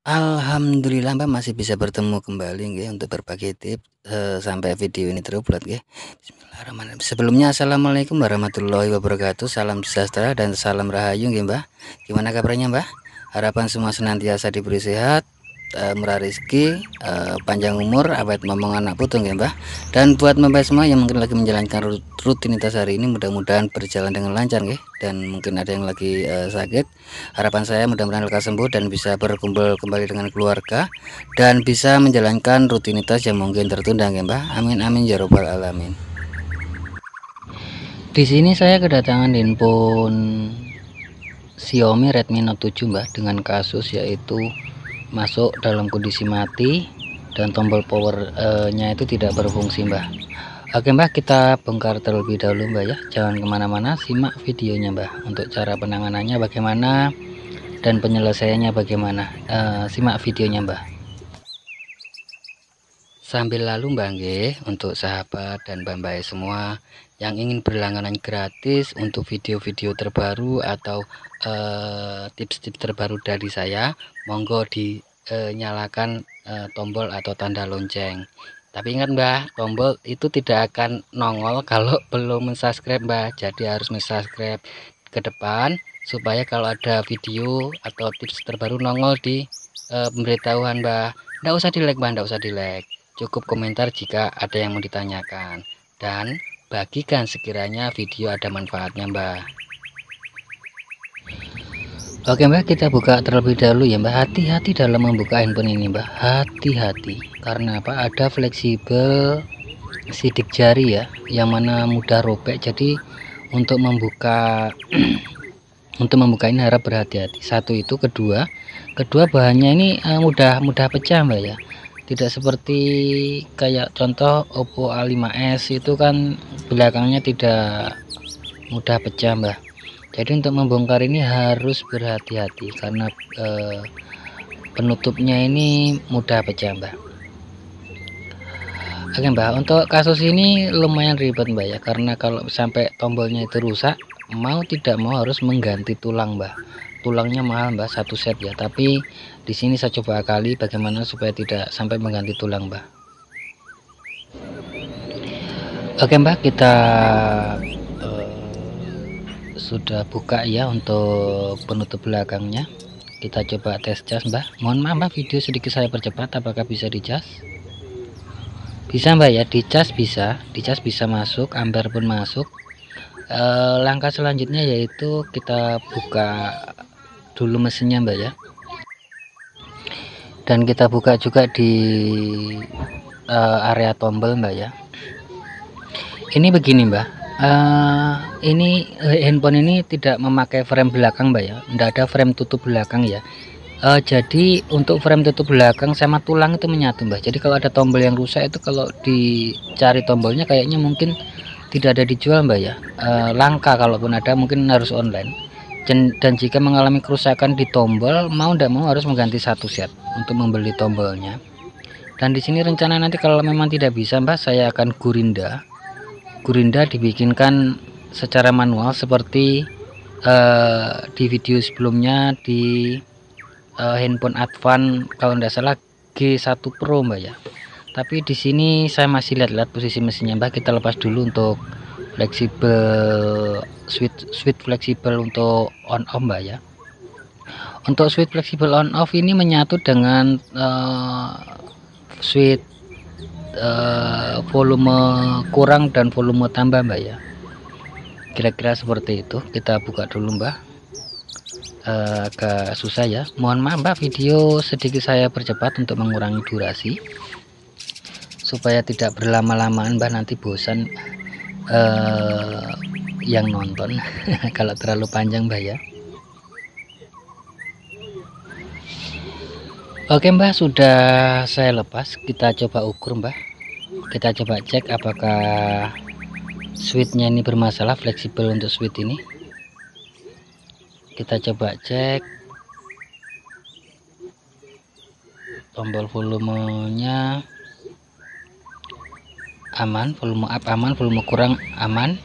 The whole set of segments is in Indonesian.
Alhamdulillah Mbak masih bisa bertemu kembali nggih untuk berbagi tips, sampai video ini terupload nggih. Bismillahirrahmanirrahim. Sebelumnya assalamualaikum warahmatullahi wabarakatuh, salam sejahtera dan salam rahayu nggih Mbah. Gimana kabarnya Mbah? Harapan semua senantiasa diberi sehat, murah rezeki, panjang umur, awet momong anak putu nggih Mbah. Dan buat Mbak semua yang mungkin lagi menjalankan rutinitas hari ini, mudah-mudahan berjalan dengan lancar nggih. Dan mungkin ada yang lagi sakit, harapan saya mudah-mudahan lekas sembuh dan bisa berkumpul kembali dengan keluarga dan bisa menjalankan rutinitas yang mungkin tertunda nggih Mbah. Amin amin ya robbal alamin. Di sini saya kedatangan handphone Xiaomi Redmi Note 7 Mbah, dengan kasus yaitu masuk dalam kondisi mati dan tombol powernya itu tidak berfungsi Mbah. Oke Mbah, kita bongkar terlebih dahulu Mbah ya, jangan kemana-mana, simak videonya Mbah untuk cara penanganannya bagaimana dan penyelesaiannya bagaimana. Simak videonya Mbah. Sambil lalu Mbah nggih, untuk sahabat dan mbak-mbak semua yang ingin berlangganan gratis untuk video-video terbaru atau tips-tips terbaru dari saya, monggo dinyalakan tombol atau tanda lonceng. Tapi ingat Mbah, tombol itu tidak akan nongol kalau belum mensubscribe Mbah. Jadi harus mensubscribe ke depan supaya kalau ada video atau tips terbaru nongol di pemberitahuan Mbah. Nggak usah di like Mbah, nggak usah di like. Cukup komentar jika ada yang mau ditanyakan, dan bagikan sekiranya video ada manfaatnya Mbah. Oke Mbah, kita buka terlebih dahulu ya Mbah. Hati-hati dalam membuka handphone ini Mbah, hati-hati, karena apa, ada fleksibel sidik jari ya, yang mana mudah robek. Jadi untuk membuka ini harap berhati-hati. Satu itu, kedua bahannya ini mudah pecah Mbak ya, tidak seperti kayak contoh Oppo A5s itu kan belakangnya tidak mudah pecah Mbah. Jadi untuk membongkar ini harus berhati-hati karena penutupnya ini mudah pecah Mbah. Oke Mbah, untuk kasus ini lumayan ribet Mbah ya, karena kalau sampai tombolnya itu rusak, mau tidak mau harus mengganti tulang Mbah. Tulangnya mahal Mbah, satu set ya, tapi di sini saya coba kali bagaimana supaya tidak sampai mengganti tulang Mbah. Oke Mbah, kita sudah buka ya untuk penutup belakangnya. Kita coba tes cas Mbah. Mohon maaf Mbah, video sedikit saya percepat. Apakah bisa dicas? Bisa Mbak ya, dicas bisa masuk, ampere pun masuk. Langkah selanjutnya yaitu kita buka dulu mesinnya Mbak ya, dan kita buka juga di area tombol Mbak ya. Ini begini Mbak, ini handphone ini tidak memakai frame belakang Mbak ya, tidak ada frame tutup belakang ya. Jadi untuk frame tutup belakang sama tulang itu menyatu Mbak. Jadi kalau ada tombol yang rusak itu kalau dicari tombolnya kayaknya mungkin tidak ada dijual Mbak ya. Langka, kalaupun ada mungkin harus online. Dan jika mengalami kerusakan di tombol, mau tidak mau harus mengganti satu set untuk membeli tombolnya. Dan di sini rencana nanti kalau memang tidak bisa Mbak, saya akan gurinda dibikinkan secara manual seperti di video sebelumnya di handphone Advan kalau tidak salah G1 Pro Mbak ya. Tapi di sini saya masih lihat posisi mesinnya Mbak. Kita lepas dulu untuk fleksibel switch fleksibel untuk on off Mbak ya. Untuk switch fleksibel on off ini menyatu dengan switch volume kurang dan volume tambah Mbak ya. Kira-kira seperti itu. Kita buka dulu Mbak. Agak susah ya, mohon maaf Mbak, video sedikit saya percepat untuk mengurangi durasi supaya tidak berlama-lamaan Mbak, nanti bosan yang nonton kalau terlalu panjang Mbak ya. Oke Mbak, sudah saya lepas. Kita coba ukur Mbak, kita coba cek apakah switchnya ini bermasalah, fleksibel untuk switch ini. Kita coba cek tombol volumenya aman, volume up aman, volume kurang aman.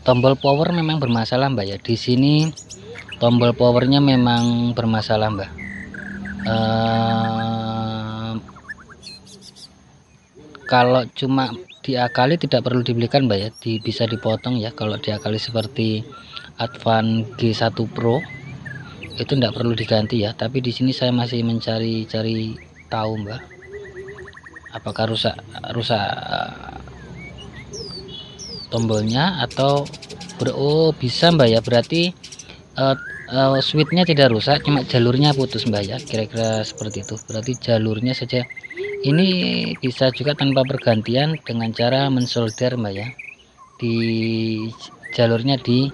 Tombol power memang bermasalah Mbak ya. Di sini tombol powernya memang bermasalah Mbak. Kalau cuma diakali tidak perlu dibelikan mbak ya, bisa dipotong ya. Kalau diakali seperti Advan G1 Pro itu tidak perlu diganti ya, tapi di sini saya masih mencari-cari tahu mbak, apakah rusak rusak tombolnya atau oh bisa mbak ya, berarti switchnya tidak rusak, cuma jalurnya putus mbak ya, kira-kira seperti itu. Berarti jalurnya saja. Ini bisa juga tanpa pergantian dengan cara mensolder mbak ya, di jalurnya di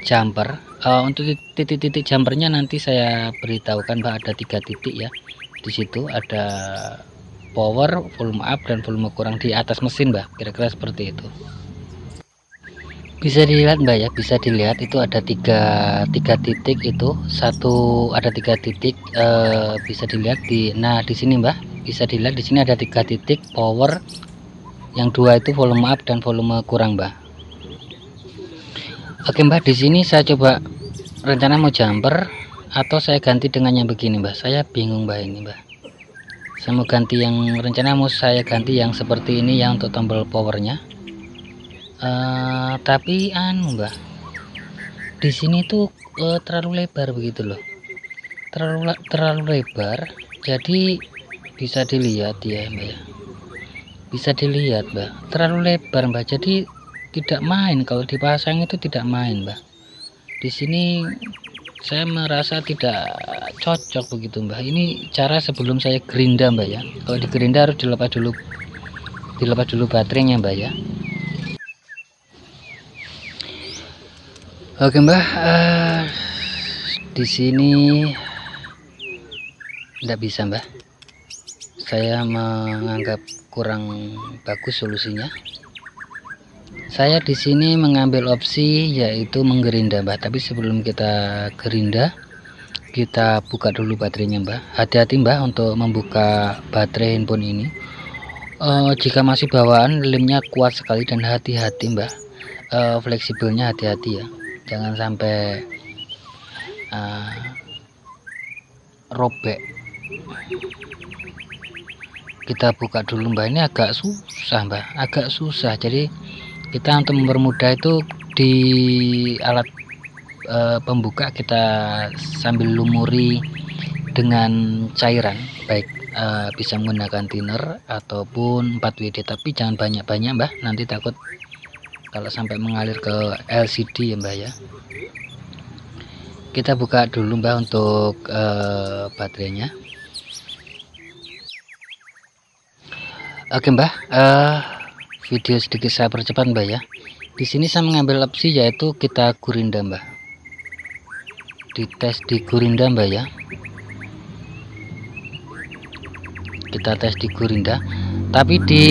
jumper. Untuk titik-titik jumpernya nanti saya beritahukan mbak, ada 3 titik ya. Di situ ada power, volume up dan volume kurang di atas mesin mbak, kira-kira seperti itu. Bisa dilihat mbak ya, bisa dilihat itu ada tiga titik, itu satu ada 3 titik, bisa dilihat di sini mbak, bisa dilihat di sini ada 3 titik power, yang 2 itu volume up dan volume kurang mbak. Oke mbak, di sini saya coba rencana mau jumper atau saya ganti dengan yang begini mbak, saya bingung mbak ini mbak. Saya mau ganti yang rencana mau saya ganti yang seperti ini ya untuk tombol powernya. Tapi mbak, di sini tuh terlalu lebar begitu loh, terlalu lebar. Jadi bisa dilihat ya mbak ya, bisa dilihat mbak, terlalu lebar mbak, jadi tidak main. Kalau dipasang itu tidak main mbak. Di sini saya merasa tidak cocok begitu mbak. Ini cara sebelum saya gerinda mbak ya. Kalau di gerinda harus dilepas dulu baterainya mbak ya. Oke mbak, di sini tidak bisa mbak, saya menganggap kurang bagus solusinya. Saya di sini mengambil opsi yaitu menggerinda mbak, tapi sebelum kita gerinda kita buka dulu baterainya mbak. Hati-hati mbak untuk membuka baterai handphone ini. Jika masih bawaan, lemnya kuat sekali dan hati-hati mbak, fleksibelnya hati-hati ya, jangan sampai robek. Kita buka dulu mbak, ini agak susah mbak, agak susah. Jadi kita untuk mempermudah itu di alat pembuka kita sambil lumuri dengan cairan, baik bisa menggunakan thinner ataupun 4WD, tapi jangan banyak-banyak mbak, nanti takut kalau sampai mengalir ke LCD ya mbak ya. Kita buka dulu mbak untuk baterainya. Oke mbak, video sedikit saya percepat mbak ya. Di sini saya mengambil opsi yaitu kita gurinda mbak, dites di gurinda mbak ya. Kita tes di gurinda, tapi di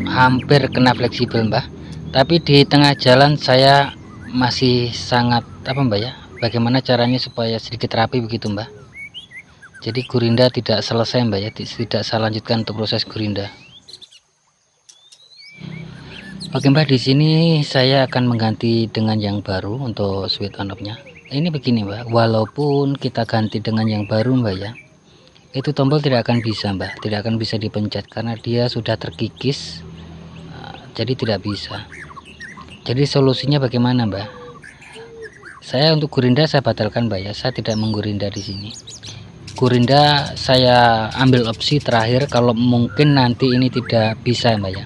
hampir kena fleksibel mbak, tapi di tengah jalan saya masih sangat mbak ya, bagaimana caranya supaya sedikit rapi begitu mbak. Jadi gurinda tidak selesai mbak ya, tidak saya lanjutkan untuk proses gurinda. Oke mbak, di sini saya akan mengganti dengan yang baru untuk switch on off-nya. Ini begini mbak, walaupun kita ganti dengan yang baru mbak ya, itu tombol tidak akan bisa mbak, tidak akan bisa dipencet karena dia sudah terkikis, jadi tidak bisa. Jadi solusinya bagaimana mbak? Saya untuk gurinda saya batalkan mbak ya, saya tidak menggurinda di sini. Gurinda saya ambil opsi terakhir kalau mungkin nanti ini tidak bisa mbak ya.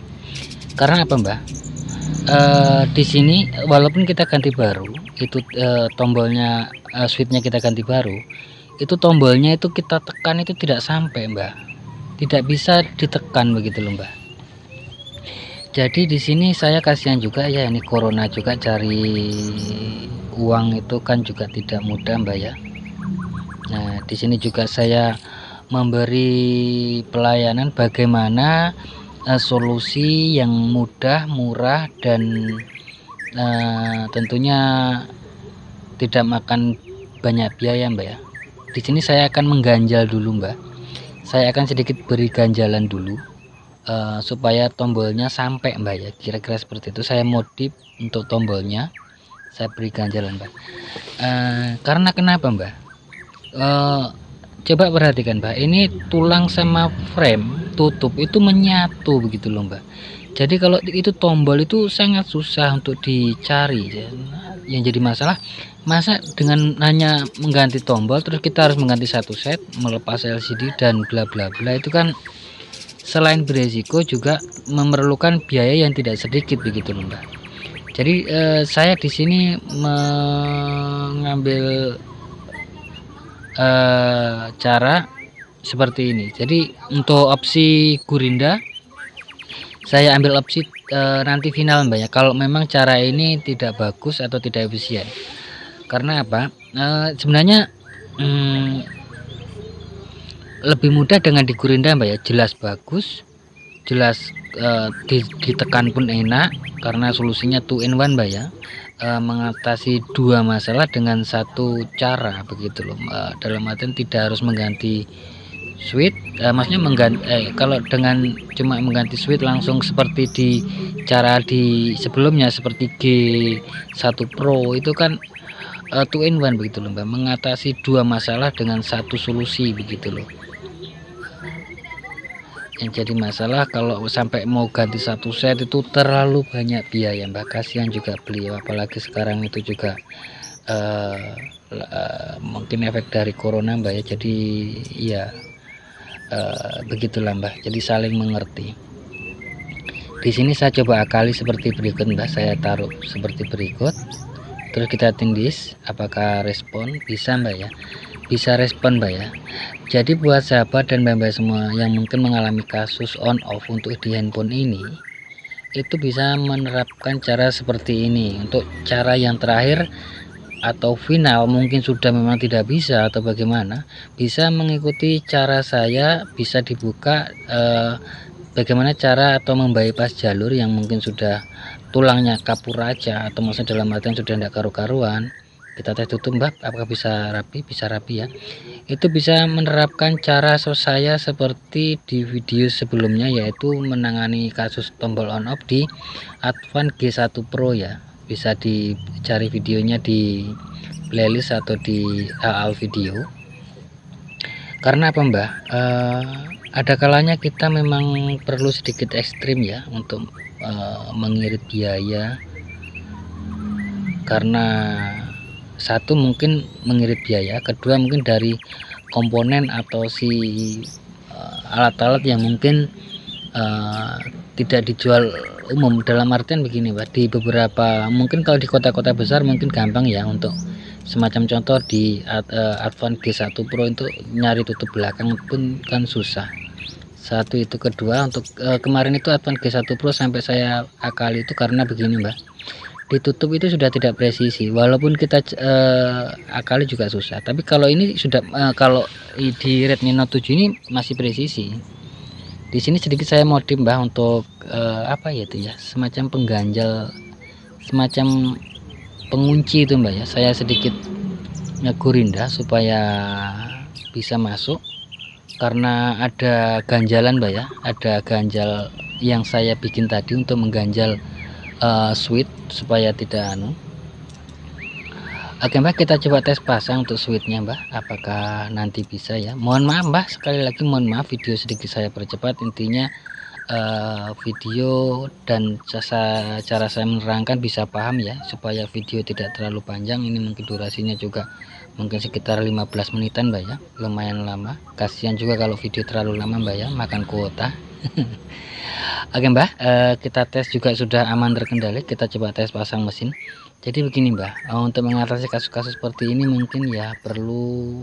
Karena apa mbak? Di sini walaupun kita ganti baru, itu tombolnya switchnya kita ganti baru, itu tombolnya itu kita tekan itu tidak sampai mbak, tidak bisa ditekan begitu loh mbak. Jadi di sini saya kasihan juga ya, ini corona juga, cari uang itu kan juga tidak mudah mbak ya. Nah di sini juga saya memberi pelayanan bagaimana solusi yang mudah, murah dan tentunya tidak makan banyak biaya mbak ya. Di sini saya akan mengganjal dulu mbak, saya akan sedikit beri ganjalan dulu supaya tombolnya sampai mbak ya, kira-kira seperti itu. Saya modif untuk tombolnya, saya beri ganjalan mbak. Karena kenapa mbak? eh, coba perhatikan Mbak, ini tulang sama frame tutup itu menyatu begitu loh Mbak. Jadi kalau itu tombol itu sangat susah untuk dicari ya. Yang jadi masalah, masa dengan hanya mengganti tombol terus kita harus mengganti satu set, melepas LCD dan bla bla bla, itu kan selain beresiko juga memerlukan biaya yang tidak sedikit begitu loh Mbak. Jadi saya di sini mengambil cara seperti ini. Jadi untuk opsi Gurinda saya ambil opsi nanti final Mbak ya, kalau memang cara ini tidak bagus atau tidak efisien. Karena apa, sebenarnya lebih mudah dengan di Gurinda Mbak ya, jelas bagus, jelas ditekan pun enak karena solusinya 2 in 1 Mbak ya, mengatasi dua masalah dengan satu cara begitu loh. Dalam artian tidak harus mengganti switch, maksudnya mengganti kalau dengan cuma mengganti switch langsung seperti di cara di sebelumnya seperti G1 Pro itu kan 2 in 1 begitu loh Mbak, mengatasi dua masalah dengan satu solusi begitu loh. Yang jadi masalah kalau sampai mau ganti satu set itu terlalu banyak biaya Mbak, kasihan juga beliau, apalagi sekarang itu juga mungkin efek dari corona Mbak ya, jadi ya begitulah Mbak, jadi saling mengerti. Di sini saya coba akali seperti berikut Mbak, saya taruh seperti berikut, terus kita tindis apakah respon, bisa Mbak ya, bisa respon Mbak ya. Jadi buat sahabat dan mbak-mbak semua yang mungkin mengalami kasus on off untuk di handphone ini, itu bisa menerapkan cara seperti ini. Untuk cara yang terakhir atau final mungkin sudah memang tidak bisa atau bagaimana, bisa mengikuti cara saya, bisa dibuka bagaimana cara atau membypass jalur yang mungkin sudah tulangnya kapur aja, atau maksudnya dalam artian sudah tidak karu-karuan. Kita tes tutup Mbak, apakah bisa rapi ya. Itu bisa menerapkan cara saya seperti di video sebelumnya, yaitu menangani kasus tombol on off di Advan G1 Pro ya. Bisa dicari videonya di playlist atau di AL video. Karena apa Mbak, ada kalanya kita memang perlu sedikit ekstrim ya untuk mengirit biaya, karena satu mungkin mengirit biaya, kedua mungkin dari komponen atau si alat-alat yang mungkin tidak dijual umum. Dalam artian begini Pak, di beberapa mungkin kalau di kota-kota besar mungkin gampang ya, untuk semacam contoh di Advan G1 Pro itu nyari tutup belakang pun kan susah. Satu itu, kedua untuk kemarin itu Advan G1 Pro sampai saya akali itu karena begini Mbak, ditutup itu sudah tidak presisi, walaupun kita akali juga susah. Tapi kalau ini sudah kalau di Redmi Note 7 ini masih presisi. Di sini sedikit saya modif Mbah untuk apa ya itu ya, semacam pengganjal, semacam pengunci itu Mbak ya. Saya sedikit ngegurinda supaya bisa masuk, karena ada ganjalan Mbak ya, ada ganjal yang saya bikin tadi untuk mengganjal switch supaya tidak anu. Oke Mbak, kita coba tes pasang untuk switchnya Mbak, apakah nanti bisa ya. Mohon maaf Mbak, sekali lagi mohon maaf video sedikit saya percepat. Intinya video dan cara saya menerangkan bisa paham ya, supaya video tidak terlalu panjang. Ini mungkin durasinya juga mungkin sekitar 15 menitan Mbak ya, lumayan lama. Kasihan juga kalau video terlalu lama Mbak ya, makan kuota. Oke Mbak, kita tes juga sudah aman terkendali. Kita coba tes pasang mesin. Jadi begini Mbak, untuk mengatasi kasus-kasus seperti ini mungkin ya perlu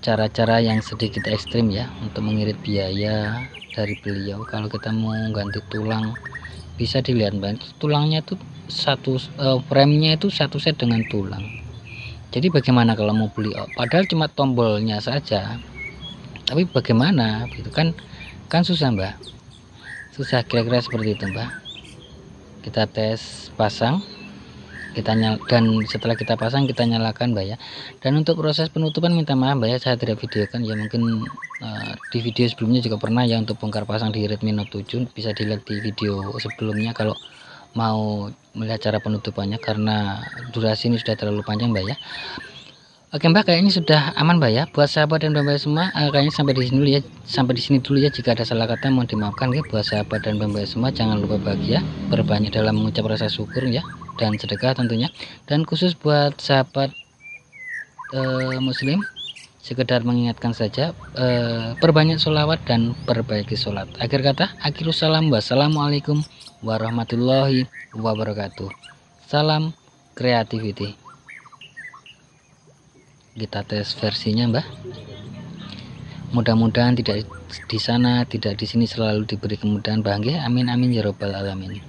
cara-cara yang sedikit ekstrim ya, untuk mengirit biaya dari beliau. Kalau kita mau ganti tulang, bisa dilihat Mbak, tulangnya itu satu frame-nya itu satu set dengan tulang. Jadi bagaimana kalau mau beli, padahal cuma tombolnya saja, tapi bagaimana gitu kan susah Mbak, susah, kira-kira seperti itu Mbak. Kita tes pasang, dan setelah kita pasang kita nyalakan Mbak ya. Dan untuk proses penutupan minta maaf Mbak ya, saya tidak videokan ya, mungkin di video sebelumnya juga pernah ya untuk bongkar pasang di Redmi Note 7, bisa dilihat di video sebelumnya kalau mau melihat cara penutupannya, karena durasi ini sudah terlalu panjang Mbak ya. Oke Mbak, kayaknya sudah aman Mbak ya. Buat sahabat dan Mbak semua, kayaknya sampai di sini dulu ya. Sampai di sini dulu ya. Jika ada salah kata mohon dimaafkan ya. Buat sahabat dan Mbak semua, jangan lupa bahagia, berbanyak dalam mengucap rasa syukur ya, dan sedekah tentunya. Dan khusus buat sahabat muslim, sekedar mengingatkan saja, perbanyak sholawat dan perbaiki sholat. Akhir kata, akhirus salam, wassalamualaikum warahmatullahi wabarakatuh. Salam creativity. Kita tes versinya Mbak. Mudah-mudahan tidak di sana, tidak di sini, selalu diberi kemudahan bahagia. Amin amin ya robbal alamin.